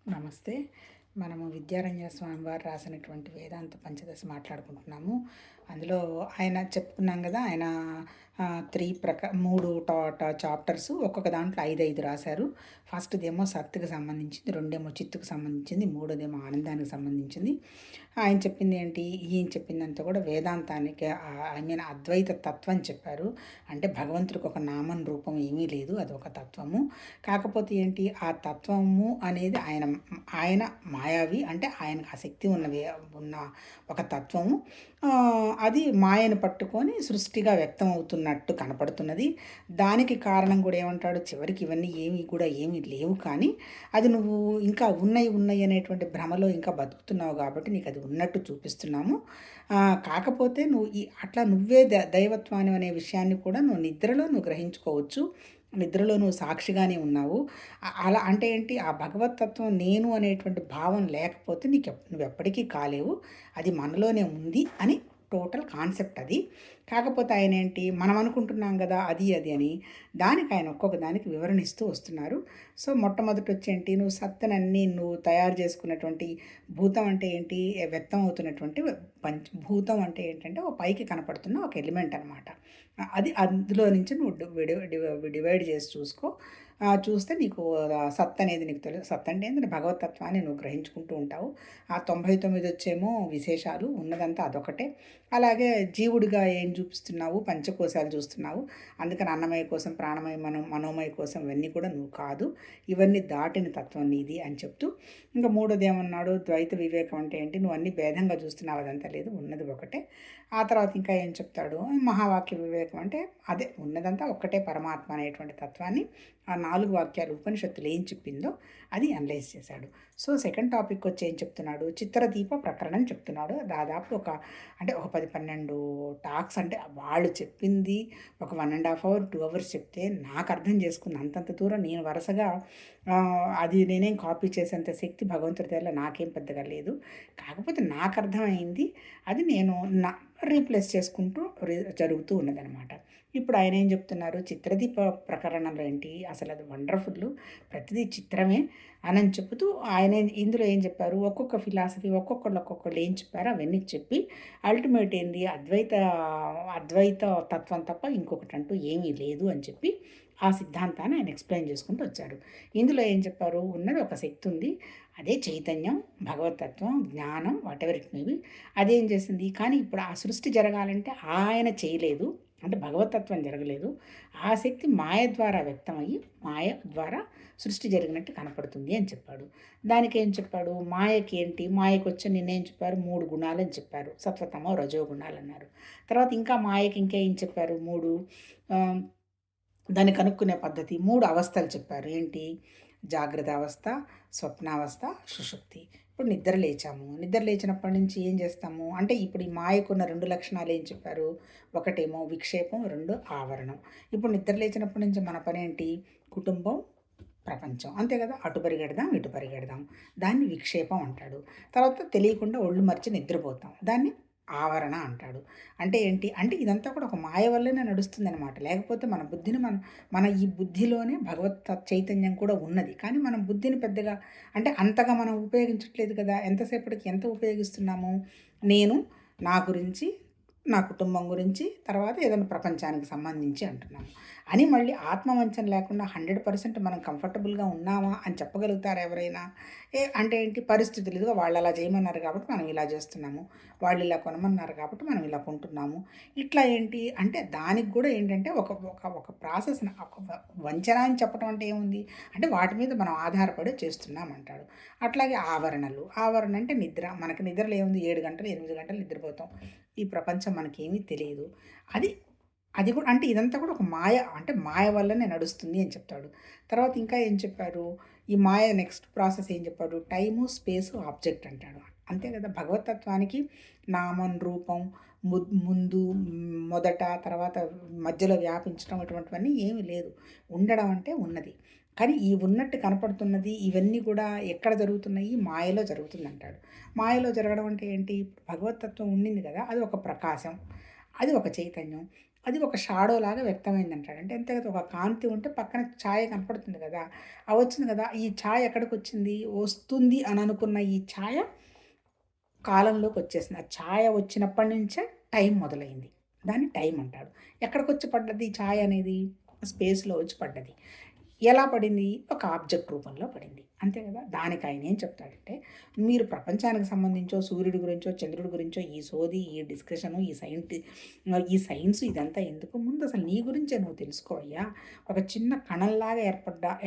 నమస్తే. మనము విద్యారణ్య స్వామి వారు రాసినటువంటి వేదాంత పంచదశ మాట్లాడుకుంటున్నాము. అందులో ఆయన చెప్పుకున్నాం కదా! ఆయన 3 చాప్టర్స్, ఒక్కొక్క దాంట్లో 5, 5 రాశారు. ఫస్ట్‌దేమో సత్తుకి సంబంధించింది, రెండేమో చిత్తుకు సంబంధించింది, మూడోదేమో ఆనందానికి సంబంధించింది. ఆయన చెప్పింది ఏంటి? ఈయన చెప్పిందంతా కూడా వేదాంతానికి అద్వైత తత్వం చెప్పారు. అంటే భగవంతుడికి ఒక నామం, రూపం ఏమీ లేదు. అదొక తత్వము. కాకపోతే ఏంటి? ఆ తత్వము అనేది ఆయన మాయావి, అంటే ఆయనకు ఆ శక్తి ఉన్న ఒక తత్వము. అది మాయను పట్టుకొని సృష్టిగా వ్యక్తం అవుతున్నట్టు కనపడుతున్నది. దానికి కారణం కూడా ఏమంటాడు? చివరికి ఇవన్నీ ఏమీ లేవు, కానీ అది నువ్వు ఇంకా ఉన్నాయి అనేటువంటి భ్రమలో ఇంకా బతుకుతున్నావు కాబట్టి నీకు అది ఉన్నట్టు చూపిస్తున్నాము. కాకపోతే నువ్వు అట్లా నువ్వే దైవత్వాన్ని అనే విషయాన్ని కూడా నువ్వు గ్రహించుకోవచ్చు. నిద్రలో నువ్వు సాక్షిగానే ఉన్నావు. అలా అంటే ఏంటి? ఆ భగవతత్వం నేను అనేటువంటి భావం లేకపోతే నువ్వెప్పటికీ కాలేవు. అది మనలోనే ఉంది అని టోటల్ కాన్సెప్ట్ అది. కాకపోతే ఆయన ఏంటి, మనం అనుకుంటున్నాం కదా అది అని, దానికి ఆయన ఒక్కొక్క దానికి వివరణ ఇస్తూ వస్తున్నారు. సో మొట్టమొదటి వచ్చేంటి, నువ్వు సత్తనన్నీ నువ్వు తయారు చేసుకున్నటువంటి భూతం అంటే ఏంటి? వ్యక్తం అవుతున్నటువంటి భూతం అంటే ఏంటంటే ఓ పైకి కనపడుతున్న ఒక ఎలిమెంట్ అనమాట. అది అందులో నుంచి నువ్వు డివైడ్ చేసి చూస్తే నీకు సత్ అనేది నీకు తెలుసు. సత్ అంటే ఏంటంటే భగవతత్వాన్ని నువ్వు గ్రహించుకుంటూ ఉంటావు. ఆ 99 వచ్చేమో విశేషాలు, ఉన్నదంతా అదొకటే. అలాగే జీవుడిగా ఏం చూపిస్తున్నావు? పంచకోశాలు చూస్తున్నావు. అందుకని అన్నమయ కోసం, ప్రాణమయ, మనోమయ కోసం ఇవన్నీ కూడా నువ్వు కాదు. ఇవన్నీ దాటిన తత్వం నీది అని చెప్తూ, ఇంకా మూడోది ఏమన్నాడు? ద్వైత వివేకం అంటే ఏంటి? నువ్వు అన్ని భేదంగా చూస్తున్నావు, అదంతా లేదు, ఉన్నది ఒకటే. ఆ తర్వాత ఇంకా ఏం చెప్తాడు? మహావాక్య వివేకం అంటే అదే ఉన్నదంతా ఒక్కటే పరమాత్మ అనేటువంటి తత్వాన్ని ఆ 4 వాక్యాలు ఉపనిషత్తులు ఏం చెప్పిందో అది అనలైజ్ చేశాడు. సో సెకండ్ టాపిక్ వచ్చి ఏం చెప్తున్నాడు? చిత్రదీప ప్రకరణం చెప్తున్నాడు. దాదాపు ఒక 10, 12 టాక్స్, అంటే వాళ్ళు చెప్పింది ఒక 1.5 అవర్, 2 అవర్స్ చెప్తే నాకు అర్థం చేసుకుంది. అంతంత దూరం నేను వరుసగా అది నేనేం కాపీ చేసేంత శక్తి భగవంతుడి దగ్గర నాకేం పెద్దగా లేదు. కాకపోతే నాకు అర్థమైంది, అది నేను రీప్లేస్ చేసుకుంటూ జరుగుతూ ఉన్నదనమాట. ఇప్పుడు ఆయన ఏం చెప్తున్నారు? చిత్రదీప ప్రకరణంలో ఏంటి? అసలు అది వండర్ఫుల్, ప్రతిదీ చిత్రమే అని చెబుతూ ఆయన ఇందులో ఏం చెప్పారు? ఒక్కొక్క ఫిలాసఫీ ఒక్కొక్కళ్ళు ఏం చెప్పారో అవన్నీ చెప్పి అల్టిమేట్ ఏంది? అద్వైత తత్వం తప్ప ఇంకొకటి అంటూ ఏమీ లేదు అని చెప్పి ఆ సిద్ధాంతాన్ని ఆయన ఎక్స్ప్లెయిన్ చేసుకుంటూ వచ్చారు. ఇందులో ఏం చెప్పారు? ఉన్నది ఒక శక్తి ఉంది, అదే చైతన్యం, భగవతత్వం, జ్ఞానం, వాటెవర్ ఇట్ మేబీ. అదేం చేసింది? కానీ ఇప్పుడు ఆ సృష్టి జరగాలంటే ఆయన చేయలేదు, అంటే భగవతత్వం జరగలేదు. ఆ శక్తి మాయ ద్వారా వ్యక్తమయ్యి మాయ ద్వారా సృష్టి జరిగినట్టు కనపడుతుంది అని చెప్పాడు. దానికి ఏం చెప్పాడు? మాయకి ఏంటి? మాయకు వచ్చి నిన్నేం చెప్పారు? 3 గుణాలు అని చెప్పారు. సత్వతమో రజో గుణాలు అన్నారు. తర్వాత ఇంకా మాయకి ఇంకా ఏం చెప్పారు? 3 దాన్ని కనుక్కునే పద్ధతి, 3 అవస్థలు చెప్పారు. ఏంటి? జాగ్రత్త అవస్థ, స్వప్నావస్థ, సుషుప్తి. ఇప్పుడు నిద్ర లేచాము. నిద్ర లేచినప్పటి నుంచి ఏం చేస్తాము? అంటే ఇప్పుడు ఈ మాయకున్న 2 లక్షణాలు ఏం చెప్పారు? ఒకటేమో విక్షేపం, 2 ఆవరణం. ఇప్పుడు నిద్ర లేచినప్పటి నుంచి మన పని ఏంటి? కుటుంబం, ప్రపంచం, అంతే కదా! అటు పరిగెడదాం, ఇటు పరిగెడదాం. దాన్ని విక్షేపం అంటాడు. తర్వాత తెలియకుండా ఒళ్ళు మరిచి నిద్రపోతాం, దాన్ని ఆవరణ అంటాడు. అంటే ఏంటి? అంటే ఇదంతా కూడా ఒక మాయ వల్లనే నడుస్తుందనమాట. లేకపోతే మన బుద్ధిని మన ఈ బుద్ధిలోనే చైతన్యం కూడా ఉన్నది. కానీ మనం బుద్ధిని పెద్దగా, అంటే అంతగా మనం ఉపయోగించట్లేదు కదా! ఎంతసేపటికి ఎంత ఉపయోగిస్తున్నాము? నేను, నా గురించి, నా కుటుంబం గురించి, తర్వాత ఏదైనా ప్రపంచానికి సంబంధించి అంటున్నాము. అని మళ్ళీ ఆత్మవంచన లేకుండా 100% మనం కంఫర్టబుల్గా ఉన్నామా అని చెప్పగలుగుతారా ఎవరైనా? అంటే ఏంటి? పరిస్థితులు, ఇదిగో వాళ్ళు అలా చేయమన్నారు కాబట్టి మనం ఇలా చేస్తున్నాము, వాళ్ళు ఇలా కొనమన్నారు కాబట్టి మనం ఇలా కొంటున్నాము. ఇట్లా ఏంటి అంటే దానికి కూడా ఏంటంటే ఒక ఒక ఒక ప్రాసెస్, ఒక వంచన అని చెప్పడం అంటే ఏముంది? అంటే వాటి మీద మనం ఆధారపడి చేస్తున్నామంటాడు. అట్లాగే ఆవరణ అంటే నిద్ర. మనకి నిద్రలో ఏముంది? 7 గంటలు, 8 గంటలు నిద్రపోతాం. ఈ ప్రపంచం మనకేమీ తెలియదు. అది అది కూడా, అంటే ఇదంతా కూడా ఒక మాయ, అంటే మాయ వల్లనే నడుస్తుంది అని చెప్తాడు. తర్వాత ఇంకా ఏం చెప్పారు? ఈ మాయ నెక్స్ట్ ప్రాసెస్ ఏం చెప్పాడు? టైము, స్పేసు, ఆబ్జెక్ట్ అంటాడు. అంతే కదా! భగవతత్వానికి నామం, రూపం, ముందు, మొదట, తర్వాత మధ్యలో వ్యాపించడం ఇటువంటివన్నీ ఏమీ లేదు. ఉండడం అంటే ఉన్నది. కానీ ఈ ఉన్నట్టు కనపడుతున్నది ఇవన్నీ కూడా ఎక్కడ జరుగుతున్నాయి? మాయలో జరుగుతుందంటాడు. మాయలో జరగడం అంటే ఏంటి? భగవతత్వం ఉండింది కదా! అది ఒక ప్రకాశం, అది ఒక చైతన్యం. అది ఒక షాడో లాగా వ్యక్తమైంది అంటాడు. అంటే అంతే కదా, ఒక కాంతి ఉంటే పక్కన ఛాయ కనపడుతుంది కదా, ఆ వచ్చింది కదా, ఈ ఛాయ ఎక్కడికి వచ్చింది, వస్తుంది అని అనుకున్న ఈ ఛాయ కాలంలోకి వచ్చేసింది. ఆ ఛాయ వచ్చినప్పటి నుంచే టైం మొదలైంది. దాన్ని టైం అంటాడు. ఎక్కడికొచ్చి పడ్డది ఛాయ అనేది? స్పేస్‌లో వచ్చి పడ్డది. ఎలా పడింది? ఒక ఆబ్జెక్ట్ రూపంలో పడింది. అంతే కదా! దానికి ఆయన ఏం చెప్తాడంటే, మీరు ప్రపంచానికి సంబంధించో, సూర్యుడి గురించో, చంద్రుడి గురించో ఈ సోది, ఈ డిస్కషను, ఈ సైన్స్ ఇదంతా ఎందుకు? ముందు అసలు నీ గురించే నువ్వు తెలుసుకో అయ్యా. ఒక చిన్న కణంలాగా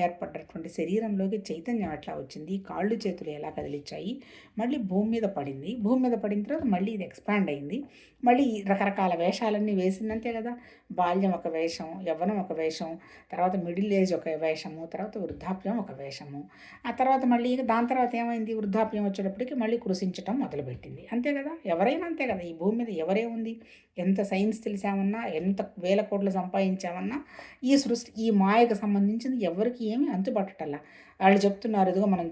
ఏర్పడ్డటువంటి శరీరంలోకి చైతన్యం ఎట్లా వచ్చింది? కాళ్ళు, చేతులు ఎలా కదిలిచ్చాయి? మళ్ళీ భూమి మీద పడింది. భూమి మీద పడిన తర్వాత మళ్ళీ ఇది ఎక్స్‌పాండ్ అయింది. మళ్ళీ రకరకాల వేషాలన్నీ వేసింది. అంతే కదా! బాల్యం ఒక వేషం, యవ్వనం ఒక వేషం, తర్వాత మిడిల్ ఏజ్ ఒక వేషము, తర్వాత వృద్ధాప్యం ఒక వేషము. ఆ తర్వాత మళ్ళీ దాని తర్వాత ఏమైంది? వృద్ధాప్యం వచ్చేటప్పటికి మళ్ళీ కృషించటం మొదలుపెట్టింది. అంతే కదా! ఎవరైనా అంతే కదా! ఈ భూమి మీద ఎవరేముంది? ఎంత సైన్స్ తెలిసామన్నా, ఎంత వేల కోట్లు సంపాదించామన్నా, ఈ మాయకు సంబంధించింది ఎవరికీ ఏమీ అంతుపట్టటల్లా. వాళ్ళు చెప్తున్నారు, ఇదిగో మనం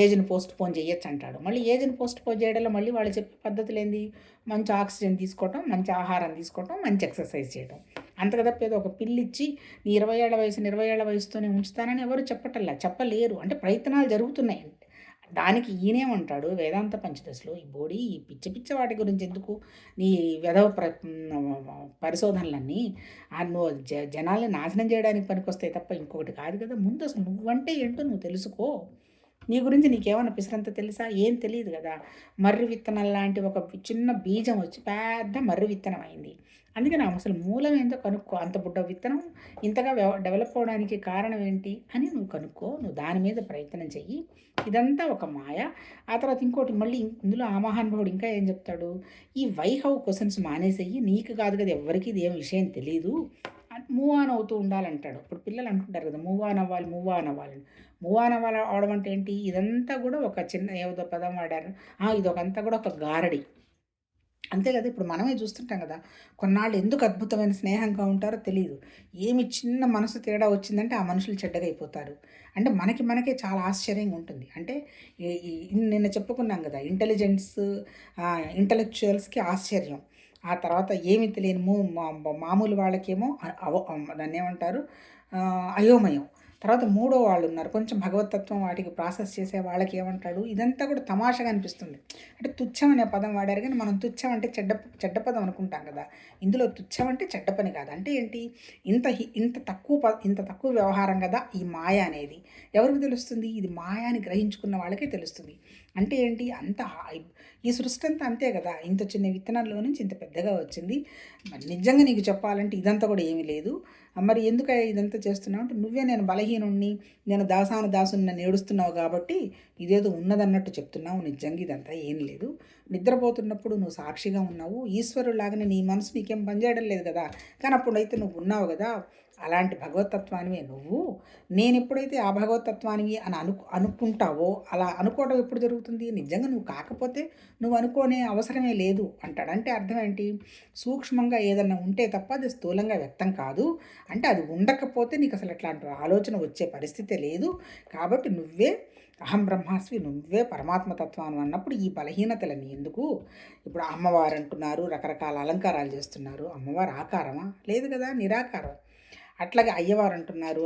ఏజ్‌ని పోస్ట్‌పోన్ చేయొచ్చు అంటాడు. మళ్ళీ ఏజ్‌ని పోస్ట్‌పోన్ చేయడంలో మళ్ళీ వాళ్ళు చెప్పే పద్ధతులేంది? మంచి ఆక్సిజన్ తీసుకోవటం, మంచి ఆహారం తీసుకోవటం, మంచి ఎక్సర్సైజ్ చేయటం. అంతకు తప్ప ఏదో ఒక పిల్లిచ్చి నీ 20 ఏళ్ల వయసుని 20 ఏళ్ల వయసుతోనే ఉంచుతానని ఎవరు చెప్పలేరు. అంటే ప్రయత్నాలు జరుగుతున్నాయి. దానికి ఈయనేమంటాడు వేదాంత పంచదశలో, ఈ బోడీ ఈ పిచ్చి పిచ్చి వాటి గురించి ఎందుకు నీ వెధవ పరిశోధనలన్నీ, నువ్వు జనాల్ని నాశనం చేయడానికి పనికొస్తాయి తప్ప ఇంకొకటి కాదు కదా. ముందు అసలు నువ్వంటే ఏంటో నువ్వు తెలుసుకో. నీ గురించి నీకేమన్నా పిసరంత తెలుసా? ఏం తెలీదు కదా. మర్రి విత్తనం లాంటి ఒక చిన్న బీజం వచ్చి పెద్ద మర్రి విత్తనం అయింది. అందుకని అసలు మూలం ఏందో కనుక్కో. అంత బుడ్డ విత్తనం ఇంతగా డెవలప్ అవ్వడానికి కారణం ఏంటి అని నువ్వు కనుక్కో. నువ్వు దాని మీద ప్రయత్నం చెయ్యి. ఇదంతా ఒక మాయ. ఆ తర్వాత ఇంకోటి మళ్ళీ ఇందులో ఆ మహానుభావుడు ఇంకా ఏం చెప్తాడు? ఈ వై హౌ క్వశ్చన్స్ మానేసేయి. నీకు కాదు కదా, ఎవ్వరికీ ఇది ఏం విషయం తెలీదు. మూవ్ ఆన్ అవుతూ ఉండాలంటాడు. ఇప్పుడు పిల్లలు అంటుంటారు కదా, మూవ్ ఆన్ అవ్వాలి, మూవ్ ఆన్ అవ్వాలని. మూవ్ ఆన్ అవడం అంటే ఏంటి? ఇదంతా కూడా ఒక చిన్న ఏదో పదం వాడారు. ఇదొకంతా కూడా ఒక గారడి. అంతే కదా! ఇప్పుడు మనమే చూస్తుంటాం కదా, కొన్నాళ్ళు ఎందుకు అద్భుతమైన స్నేహంగా ఉంటారో తెలీదు. ఏమి చిన్న మనసు తేడా వచ్చిందంటే ఆ మనుషులు చెడ్డగా అయిపోతారు. అంటే మనకే చాలా ఆశ్చర్యంగా ఉంటుంది. అంటే ఈ నిన్న చెప్పుకున్నాం కదా, ఇంటలెక్చువల్స్‌కి ఆశ్చర్యం. ఆ తర్వాత ఏమి తెలియని మామూలు వాళ్ళకేమో దాన్నేమంటారు, అయోమయం. తర్వాత మూడో వాళ్ళున్నారు, కొంచెం భగవతత్వం వాటికి ప్రాసెస్ చేసే వాళ్ళకి ఏమంటాడు, ఇదంతా కూడా తమాషగా అనిపిస్తుంది. అంటే తుచ్చం అనే పదం వాడారు కానీ మనం తుచ్చం అంటే చెడ్డ పదం అనుకుంటాం కదా. ఇందులో తుచ్చం అంటే చెడ్డ పని కాదు. అంటే ఏంటి? ఇంత తక్కువ వ్యవహారం కదా ఈ మాయ అనేది. ఎవరికి తెలుస్తుంది? ఇది మాయ అని గ్రహించుకున్న వాళ్ళకే తెలుస్తుంది. అంటే ఏంటి? ఈ సృష్టి అంతా అంతే కదా, ఇంత చిన్న విత్తనంలో నుంచి ఇంత పెద్దగా వచ్చింది. మరి నిజంగా నీకు చెప్పాలంటే ఇదంతా కూడా ఏమీ లేదు. మరి ఎందుకయ్యా ఇదంతా చేస్తున్నావు అంటే, నువ్వే నేను బలహీనుణ్ణి, నేను దాసుని నన్ను ఏడుస్తున్నావు కాబట్టి ఇదేదో ఉన్నదన్నట్టు చెప్తున్నావు. నిజంగా ఇదంతా ఏం లేదు. నిద్రపోతున్నప్పుడు నువ్వు సాక్షిగా ఉన్నావు. ఈశ్వరులాగానే నీ మనసు నీకేం పనిచేయడం లేదు కదా, కానీ అప్పుడైతే నువ్వు ఉన్నావు కదా. అలాంటి భగవతత్వానివే నువ్వు. నేను ఎప్పుడైతే ఆ భగవతత్వానివి అని అనుకుంటావో, అలా అనుకోవడం ఎప్పుడు జరుగుతుంది? నిజంగా నువ్వు కాకపోతే నువ్వు అనుకోనే అవసరమే లేదు అంటాడు. అంటే అర్థం ఏంటి? సూక్ష్మంగా ఏదన్నా ఉంటే తప్ప అది స్థూలంగా వ్యక్తం కాదు. అంటే అది ఉండకపోతే నీకు అసలు అట్లాంటి ఆలోచన వచ్చే పరిస్థితే లేదు. కాబట్టి నువ్వే అహం బ్రహ్మాస్మి, నువ్వే పరమాత్మతత్వం అన్నప్పుడు ఈ బలహీనతలన్నీ ఎందుకు? ఇప్పుడు అమ్మవారు అంటున్నారు, రకరకాల అలంకారాలు చేస్తున్నారు. అమ్మవారు ఆకారమా? లేదు కదా, నిరాకారం. అట్లాగే అయ్యవారు అంటున్నారు.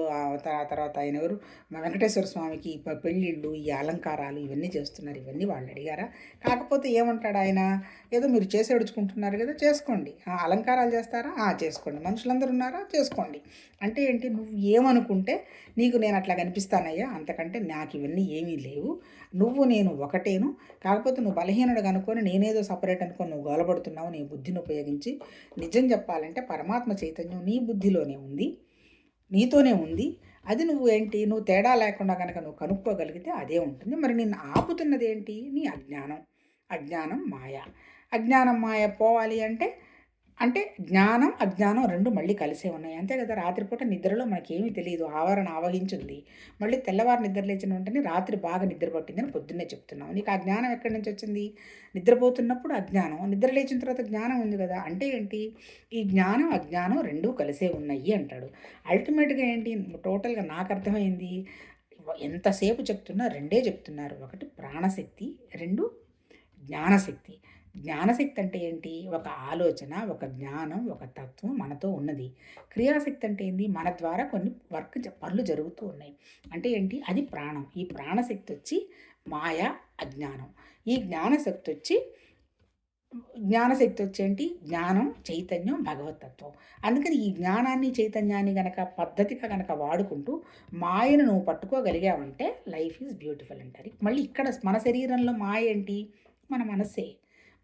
తర్వాత ఆయన ఎవరు, మా వెంకటేశ్వర స్వామికి పెళ్ళిళ్ళు, ఈ అలంకారాలు ఇవన్నీ చేస్తున్నారు. ఇవన్నీ వాళ్ళు అడిగారా? కాకపోతే ఏమంటాడు ఆయన, ఏదో మీరు చేసేడుచుకుంటున్నారు కదా, చేసుకోండి. అలంకారాలు చేస్తారా? చేసుకోండి. మనుషులందరూ ఉన్నారా? చేసుకోండి. అంటే ఏంటి? నువ్వు ఏమనుకుంటే నీకు నేను అట్లా కనిపిస్తానయ్యా, అంతకంటే నాకు ఇవన్నీ ఏమీ లేవు. నువ్వు నేను ఒకటేను. కాకపోతే నువ్వు బలహీనుడు అనుకొని నేనేదో సపరేట్ అనుకొని నువ్వు గోలపడుతున్నావు నీ బుద్ధిని ఉపయోగించి. నిజం చెప్పాలంటే పరమాత్మ చైతన్యం నీ బుద్ధిలోనే ఉంది, నీతోనే ఉంది. అది నువ్వు తేడా లేకుండా కనుక నువ్వు కనుక్కోగలిగితే అదే ఉంటుంది. మరి నిన్ను ఆపుతున్నది ఏంటి? నీ అజ్ఞానం మాయ. అజ్ఞానం మాయ పోవాలి అంటే జ్ఞానం అజ్ఞానం రెండు మళ్ళీ కలిసే ఉన్నాయి. అంతే కదా. రాత్రిపూట నిద్రలో మనకేమీ తెలియదు, ఆవరణ ఆవహించింది. మళ్ళీ తెల్లవారు నిద్ర లేచిన వెంటనే రాత్రి బాగా నిద్ర పట్టిందని పొద్దున్నే చెప్తున్నావు. నీకు ఆ జ్ఞానం ఎక్కడి నుంచి వచ్చింది? నిద్రపోతున్నప్పుడు అజ్ఞానం, నిద్ర లేచిన తర్వాత జ్ఞానం ఉంది కదా. అంటే ఏంటి? ఈ జ్ఞానం అజ్ఞానం రెండూ కలిసే ఉన్నాయి అంటాడు. అల్టిమేట్గా ఏంటి? టోటల్గా నాకు అర్థమైంది, ఎంతసేపు చెప్తున్నా రెండే చెప్తున్నారు. ఒకటి ప్రాణశక్తి, రెండు జ్ఞానశక్తి. జ్ఞానశక్తి అంటే ఏంటి? ఒక ఆలోచన, ఒక జ్ఞానం, ఒక తత్వం మనతో ఉన్నది. క్రియాశక్తి అంటే ఏంది? మన ద్వారా కొన్ని పనులు జరుగుతూ ఉన్నాయి. అంటే ఏంటి? అది ప్రాణం. ఈ ప్రాణశక్తి వచ్చి మాయ, అజ్ఞానం. ఈ జ్ఞానశక్తి వచ్చేంటి? జ్ఞానం, చైతన్యం, భగవతత్వం. అందుకని ఈ జ్ఞానాన్ని, చైతన్యాన్ని గనక పద్ధతిగా గనక వాడుకుంటూ మాయను నువ్వు పట్టుకోగలిగావంటే లైఫ్ ఈజ్ బ్యూటిఫుల్ అంటారు. మళ్ళీ ఇక్కడ మన శరీరంలో మాయ ఏంటి? మన మనస్సే.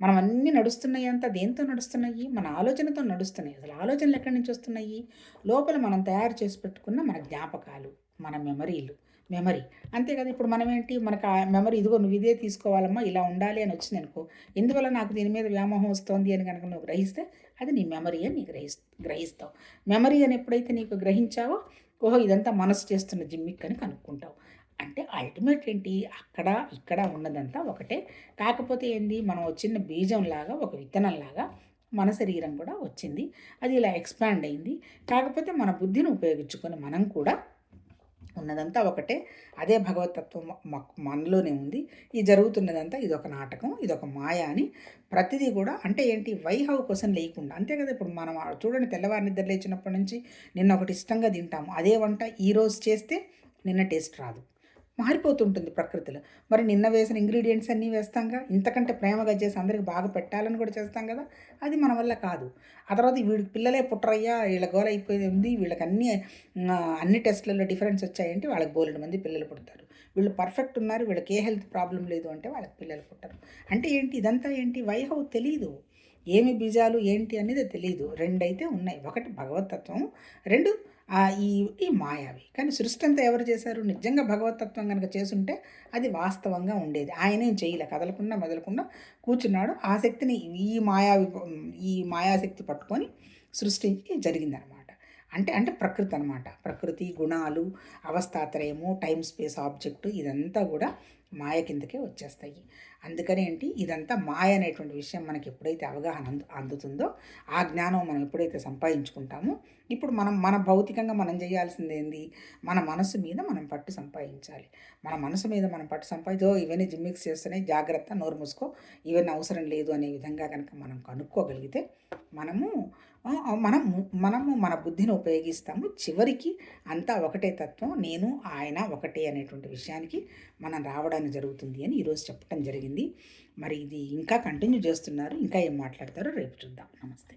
మనం అన్నీ నడుస్తున్నాయి అంతా దేంతో నడుస్తున్నాయి? మన ఆలోచనతో నడుస్తున్నాయి. అసలు ఆలోచనలు ఎక్కడి నుంచి వస్తున్నాయి? లోపల మనం తయారు చేసి పెట్టుకున్న మన జ్ఞాపకాలు, మన మెమరీ. అంతే కదా! ఇప్పుడు మనమేంటి మనకు ఆ మెమరీ ఇదిగో నువ్వు ఇదే తీసుకోవాలమ్మా, ఇలా ఉండాలి అని వచ్చిందనుకో, ఎందువల్ల నాకు దీని మీద వ్యామోహం వస్తోంది అని గనక నువ్వు గ్రహిస్తే అది నీ మెమరీ అని నీకు గ్రహిస్తావు. మెమరీ అని ఎప్పుడైతే నీకు గ్రహించావో, ఓహో! ఇదంతా మనసు చేస్తున్న జిమ్మిక్ అని కనుక్కుంటావు. అంటే అల్టిమేట్ ఏంటి? అక్కడ, ఇక్కడ ఉన్నదంతా ఒకటే. కాకపోతే ఏంది? మనం ఒక చిన్న బీజంలాగా, ఒక విత్తనంలాగా మన శరీరం కూడా వచ్చింది. అది ఇలా ఎక్స్పాండ్ అయింది. కాకపోతే మన బుద్ధిని ఉపయోగించుకొని మనం కూడా ఉన్నదంతా ఒకటే. అదే భగవతత్వం మనలోనే ఉంది. ఈ జరుగుతున్నదంతా ఇదొక నాటకం, ఇదొక మాయ అని ప్రతిదీ కూడా అంటే ఏంటి? వై హౌ క్వెషన్ లేకుండా. అంతే కదా! ఇప్పుడు మనం చూడండి, తెల్లవారి నిద్ర లేచినప్పటి నుంచి నిన్న ఒకటి ఇష్టంగా తింటాము. అదే వంట ఈరోజు చేస్తే నిన్న టేస్ట్ రాదు. మారిపోతుంటుంది ప్రకృతిలో. మరి నిన్న వేసిన ఇంగ్రీడియంట్స్ అన్నీ వేస్తాంగా. ఇంతకంటే ప్రేమగా చేసి అందరికి బాగా పెట్టాలని కూడా చేస్తాం కదా! అది మన వల్ల కాదు. ఆ తర్వాత వీడికి పిల్లలే పుట్టరయ్యా, వీళ్ళ గోల అయిపోయింది, వీళ్ళకి అన్ని టెస్ట్‌లలో డిఫరెన్స్ వచ్చాయంటే వాళ్ళకి బోలెడు మంది పిల్లలు పుడతారు. వీళ్ళు పర్ఫెక్ట్ ఉన్నారు, వీళ్ళకి ఏ హెల్త్ ప్రాబ్లమ్ లేదు అంటే వాళ్ళకి పిల్లలు పుట్టరు. అంటే ఏంటి? ఇదంతా ఏంటి? వై హౌ తెలీదు. ఏమి బీజాలు ఏంటి అనేది తెలీదు. రెండైతే ఉన్నాయి. ఒకటి భగవతత్వం, 2 ఈ ఈ మాయావి. కానీ సృష్టి అంతా ఎవరు చేశారు? నిజంగా భగవతత్వం గనక చేసుంటే అది వాస్తవంగా ఉండేది. ఆయనేం చేయలే. కదలకుండా మెదలకుండా కూర్చున్నాడు. ఆ శక్తిని ఈ మాయాశక్తి పట్టుకొని సృష్టించి జరిగిందనమాట. అంటే ప్రకృతి అనమాట. ప్రకృతి, గుణాలు, అవస్థాత్రయము, టైమ్ స్పేస్ ఆబ్జెక్టు ఇదంతా కూడా మాయ కిందకే వచ్చేస్తాయి. అందుకని ఏంటి? ఇదంతా మాయ అనేటువంటి విషయం మనకి ఎప్పుడైతే అవగాహన అందుతుందో, ఆ జ్ఞానం మనం ఎప్పుడైతే సంపాదించుకుంటామో, ఇప్పుడు మన భౌతికంగా మనం చేయాల్సింది ఏంది? మన మనసు మీద మనం పట్టు సంపాదించాలి. మన మనసు మీద మనం పట్టు ఇవన్నీ జిమ్మిక్స్ చేస్తున్నాయి, జాగ్రత్త, నోరు మూసుకో, ఇవన్నీ అవసరం లేదు అనే విధంగా కనుక మనం కనుక్కోగలిగితే మనము మనము మన బుద్ధిని ఉపయోగిస్తాము. చివరికి అంతా ఒకటే తత్వం, నేను ఆయన ఒకటే అనేటువంటి విషయానికి మనం రావడానికి జరుగుతుంది అని ఈరోజు చెప్పడం జరిగింది. మరి ఇది ఇంకా కంటిన్యూ చేస్తున్నారు. ఇంకా ఏం మాట్లాడతారో రేపు చూద్దాం. నమస్తే.